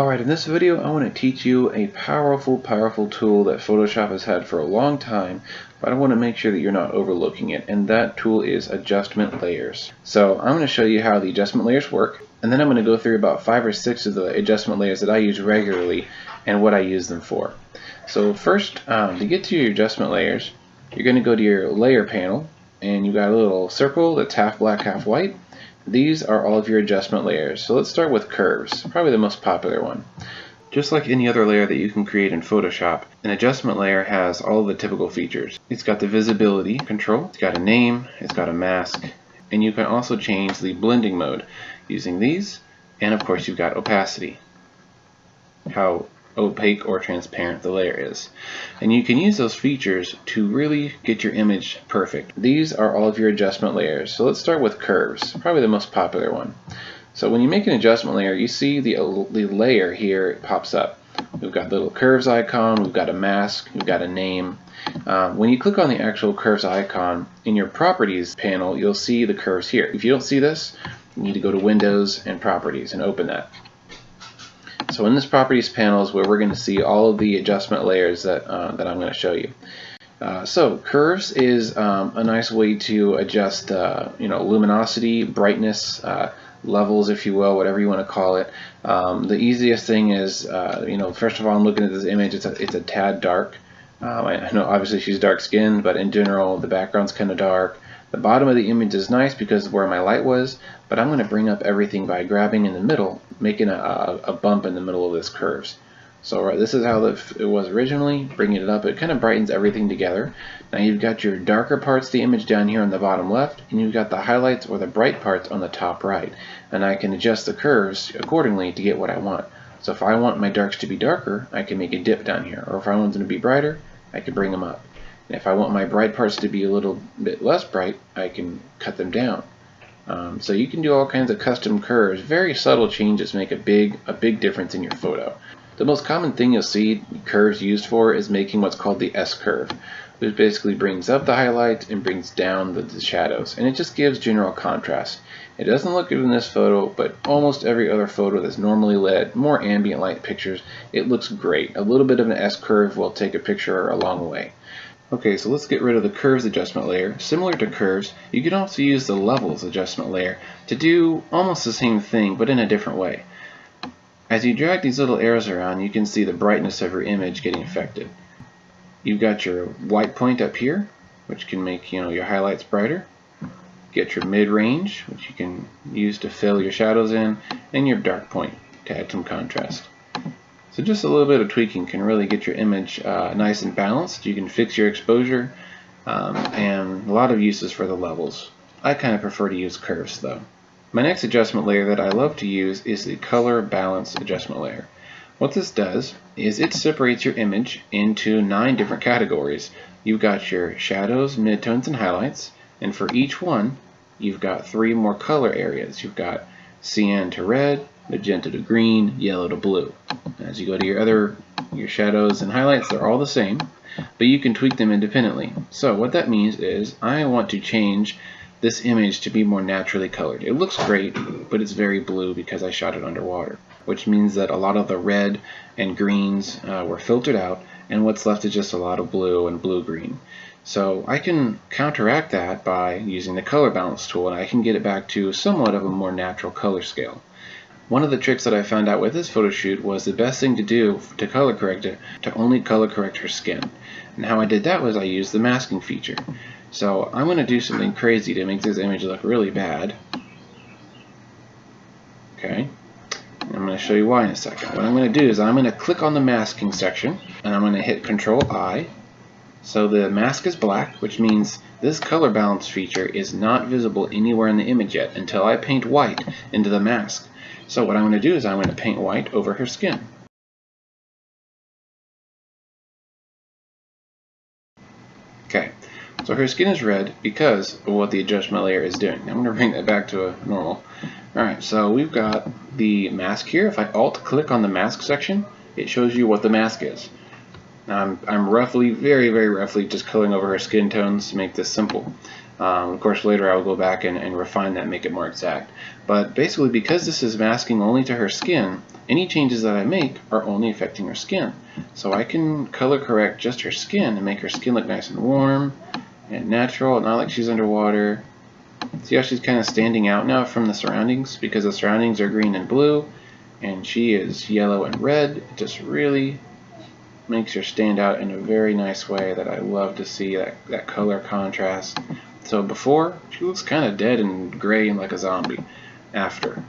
Alright, in this video I want to teach you a powerful tool that Photoshop has had for a long time, but I want to make sure that you're not overlooking it, and that tool is adjustment layers. So I'm going to show you how the adjustment layers work, and then I'm going to go through about 5 or 6 of the adjustment layers that I use regularly and what I use them for. So first, to get to your adjustment layers, you're going to go to your layer panel, and you've got a little circle that's half black, half white. These are all of your adjustment layers. So let's start with curves, probably the most popular one. Just like any other layer that you can create in Photoshop, an adjustment layer has all of the typical features. It's got the visibility control, it's got a name, it's got a mask, and you can also change the blending mode using these, and of course you've got opacity, how opaque or transparent the layer is. And you can use those features to really get your image perfect. These are all of your adjustment layers. So let's start with curves, probably the most popular one. So when you make an adjustment layer, you see the layer here pops up. We've got the little curves icon, we've got a mask, we've got a name. When you click on the actual curves icon in your properties panel, you'll see the curves here. If you don't see this, you need to go to Windows and Properties and open that. So in this properties panel is where we're going to see all of the adjustment layers that I'm going to show you. So curves is a nice way to adjust luminosity, brightness, levels, if you will, whatever you want to call it. The easiest thing is, first of all, I'm looking at this image. It's a tad dark. I know obviously she's dark skinned, but in general the background's kind of dark. The bottom of the image is nice because of where my light was, but I'm going to bring up everything by grabbing in the middle, making a bump in the middle of this curves. So this is how it was originally, bringing it up. It kind of brightens everything together. Now you've got your darker parts of the image down here on the bottom left, and you've got the highlights or the bright parts on the top right. And I can adjust the curves accordingly to get what I want. So if I want my darks to be darker, I can make a dip down here. Or if I want them to be brighter, I can bring them up. And if I want my bright parts to be a little bit less bright, I can cut them down. So you can do all kinds of custom curves. Very subtle changes make a big difference in your photo. The most common thing you'll see curves used for is making what's called the S-curve, which basically brings up the highlight and brings down the shadows, and it just gives general contrast. It doesn't look good in this photo, but almost every other photo that's normally lit, more ambient light pictures, it looks great. A little bit of an S-curve will take a picture a long way. Okay, so let's get rid of the curves adjustment layer. Similar to curves, you can also use the levels adjustment layer to do almost the same thing, but in a different way. As you drag these little arrows around, you can see the brightness of your image getting affected. You've got your white point up here, which can make your highlights brighter. Get your mid-range, which you can use to fill your shadows in, and your dark point to add some contrast. So just a little bit of tweaking can really get your image nice and balanced. You can fix your exposure, and a lot of uses for the levels. I kind of prefer to use curves though. My next adjustment layer that I love to use is the color balance adjustment layer. What this does is it separates your image into 9 different categories. You've got your shadows, midtones, and highlights, and for each one you've got 3 more color areas. You've got cyan to red, magenta to green, yellow to blue. As you go to your shadows and highlights, they're all the same, but you can tweak them independently. So what that means is I want to change this image to be more naturally colored. It looks great, but it's very blue because I shot it underwater, which means that a lot of the red and greens were filtered out, and what's left is just a lot of blue and blue-green. So I can counteract that by using the color balance tool, and I can get it back to somewhat of a more natural color scale. One of the tricks that I found out with this photo shoot was the best thing to do to color correct it, to only color correct her skin. And how I did that was I used the masking feature. So I'm going to do something crazy to make this image look really bad. Okay, and I'm going to show you why in a second. What I'm going to do is I'm going to click on the masking section, and I'm going to hit Control-I. So the mask is black, which means this color balance feature is not visible anywhere in the image yet until I paint white into the mask. So what I'm going to do is I'm going to paint white over her skin. Okay, so her skin is red because of what the adjustment layer is doing. I'm going to bring that back to a normal. Alright, so we've got the mask here. If I alt-click on the mask section, it shows you what the mask is. Now I'm roughly, very roughly, just coloring over her skin tones to make this simple. Of course, later I will go back and refine that, make it more exact. But basically, because this is masking only to her skin, any changes that I make are only affecting her skin. So I can color correct just her skin and make her skin look nice and warm and natural, not like she's underwater. See how she's kind of standing out now from the surroundings, because the surroundings are green and blue and she is yellow and red. It just really makes her stand out in a very nice way that I love to see, that color contrast. So before, she looks kind of dead and gray and like a zombie. After,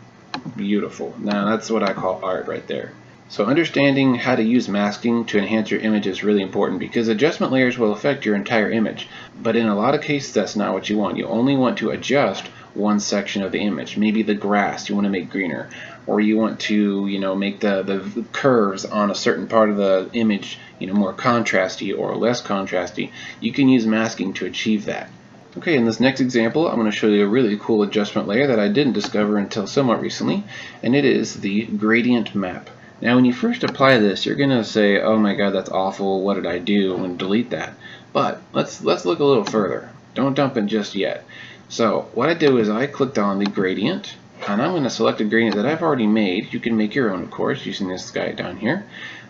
beautiful. Now that's what I call art right there. So understanding how to use masking to enhance your image is really important, because adjustment layers will affect your entire image. But in a lot of cases, that's not what you want. You only want to adjust one section of the image. Maybe the grass you want to make greener, or you want to, make the curves on a certain part of the image, more contrasty or less contrasty. You can use masking to achieve that. Okay, in this next example, I'm going to show you a really cool adjustment layer that I didn't discover until somewhat recently, and it is the gradient map. Now when you first apply this, you're going to say, oh my god, that's awful, what did I do, and delete that. But let's look a little further. Don't dump it just yet. So what I did is I clicked on the gradient, and I'm going to select a gradient that I've already made. You can make your own, of course, using this guy down here.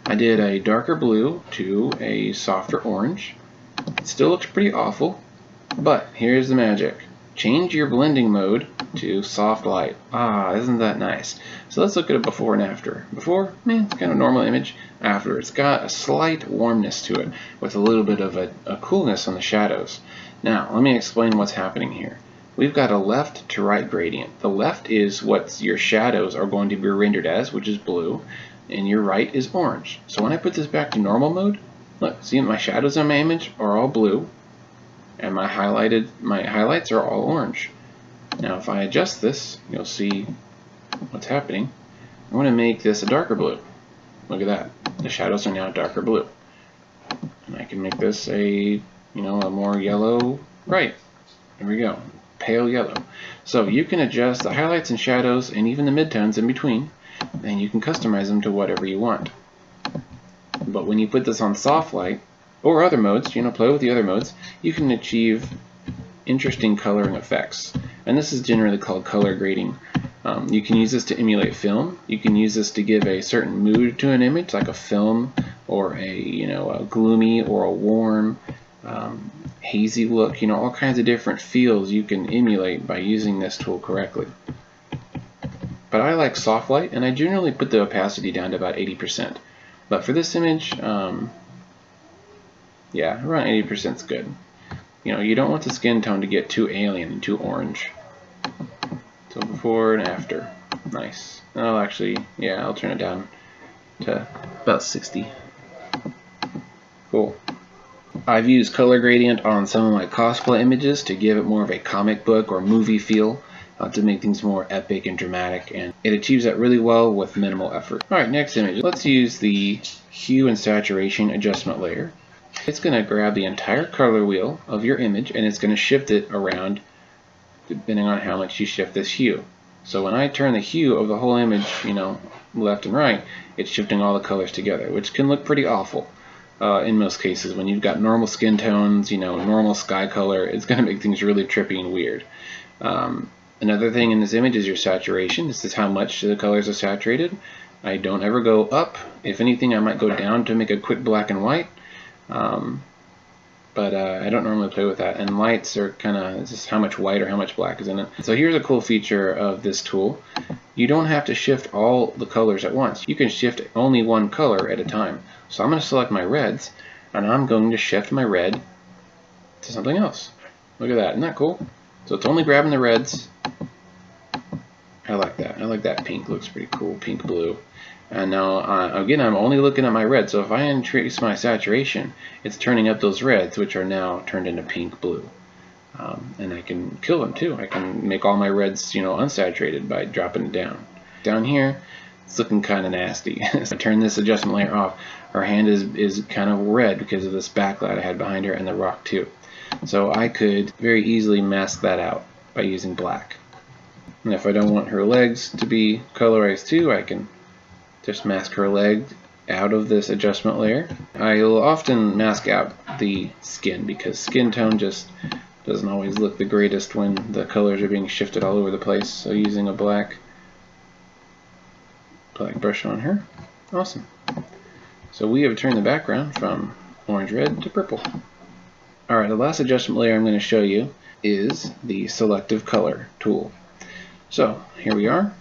I did a darker blue to a softer orange. It still looks pretty awful, but here's the magic. Change your blending mode to soft light. Ah, isn't that nice? So let's look at it before and after. Before, it's kind of a normal image. After, it's got a slight warmness to it with a little bit of a coolness on the shadows. Now, let me explain what's happening here. We've got a left to right gradient. The left is what your shadows are going to be rendered as, which is blue, and your right is orange. So when I put this back to normal mode, look, see my shadows on my image are all blue, and my highlights are all orange. Now if I adjust this, you'll see what's happening. I'm going to make this a darker blue. Look at that. The shadows are now darker blue. And I can make this a more yellow bright. There we go. Pale yellow. So you can adjust the highlights and shadows and even the midtones in between, and you can customize them to whatever you want. But when you put this on soft light, or other modes, play with the other modes, you can achieve interesting coloring effects. And this is generally called color grading. You can use this to emulate film. You can use this to give a certain mood to an image, like a film, or a gloomy or a warm, hazy look. All kinds of different feels you can emulate by using this tool correctly. But I like soft light, and I generally put the opacity down to about 80%. But for this image, yeah, around 80% is good. You don't want the skin tone to get too alien and too orange. So before and after. Nice. Oh, actually, yeah, I'll turn it down to about 60. Cool. I've used color gradient on some of my cosplay images to give it more of a comic book or movie feel, to make things more epic and dramatic, and it achieves that really well with minimal effort. Alright, next image. Let's use the hue and saturation adjustment layer. It's going to grab the entire color wheel of your image and it's going to shift it around depending on how much you shift this hue. So when I turn the hue of the whole image, left and right, it's shifting all the colors together, which can look pretty awful in most cases. When you've got normal skin tones, normal sky color, it's going to make things really trippy and weird. Another thing in this image is your saturation. This is how much the colors are saturated. I don't ever go up. If anything, I might go down to make a quick black and white. But I don't normally play with that. And lights are kind of just how much white or how much black is in it. So here's a cool feature of this tool. You don't have to shift all the colors at once. You can shift only one color at a time. So I'm going to select my reds, and I'm going to shift my red to something else. Look at that. Isn't that cool? So it's only grabbing the reds. I like that. I like that pink. Looks pretty cool. Pink blue. And now, again, I'm only looking at my red. So if I increase my saturation, it's turning up those reds, which are now turned into pink blue. And I can kill them too. I can make all my reds, unsaturated by dropping it down. Down here, it's looking kind of nasty. So I turn this adjustment layer off. Her hand is kind of red because of this backlight I had behind her and the rock too. So I could very easily mask that out by using black. And if I don't want her legs to be colorized too, I can just mask her leg out of this adjustment layer. I'll often mask out the skin because skin tone just doesn't always look the greatest when the colors are being shifted all over the place. So using a black black brush on her. Awesome. So we have turned the background from orange-red to purple. Alright, the last adjustment layer I'm going to show you is the Selective Color tool. So here we are.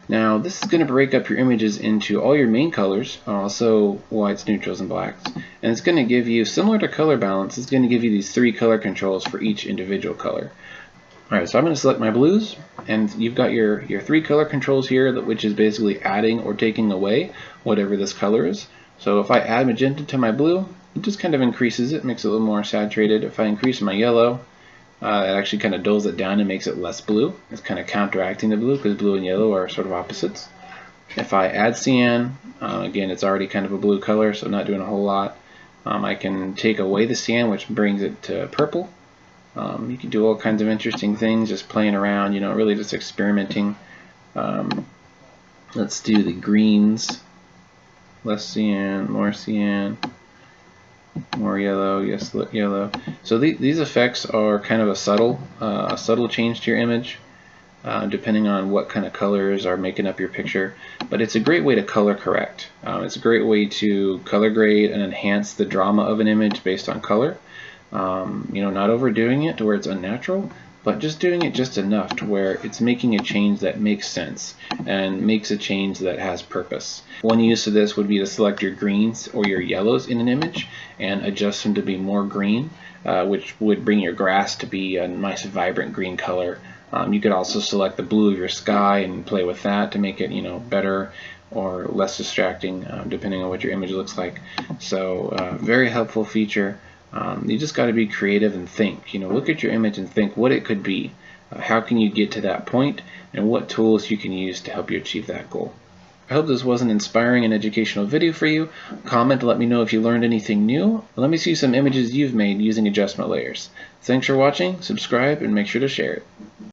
Now this is going to break up your images into all your main colors, also whites, neutrals, and blacks. And it's going to give you, similar to color balance, it's going to give you these 3 color controls for each individual color. Alright, so I'm going to select my blues, and you've got your 3 color controls here, which is basically adding or taking away whatever this color is. So if I add magenta to my blue, it just kind of increases it, makes it a little more saturated. If I increase my yellow, it actually kind of dulls it down and makes it less blue. It's kind of counteracting the blue because blue and yellow are sort of opposites. If I add cyan, again, it's already kind of a blue color, so not doing a whole lot. I can take away the cyan, which brings it to purple. You can do all kinds of interesting things, just playing around, you know, really just experimenting. Let's do the greens. Less cyan, more yellow, yes, yellow. So these effects are kind of a subtle change to your image, depending on what kind of colors are making up your picture. But it's a great way to color correct. It's a great way to color grade and enhance the drama of an image based on color. You know, not overdoing it to where it's unnatural, but just doing it just enough to where it's making a change that makes sense and makes a change that has purpose. One use of this would be to select your greens or your yellows in an image and adjust them to be more green, which would bring your grass to be a nice vibrant green color. You could also select the blue of your sky and play with that to make it, you know, better or less distracting, depending on what your image looks like. So very helpful feature. You just got to be creative and think. You know, look at your image and think what it could be. How can you get to that point, and what tools you can use to help you achieve that goal. I hope this was an inspiring and educational video for you. Comment to let me know if you learned anything new. Let me see some images you've made using adjustment layers. Thanks for watching, subscribe, and make sure to share it.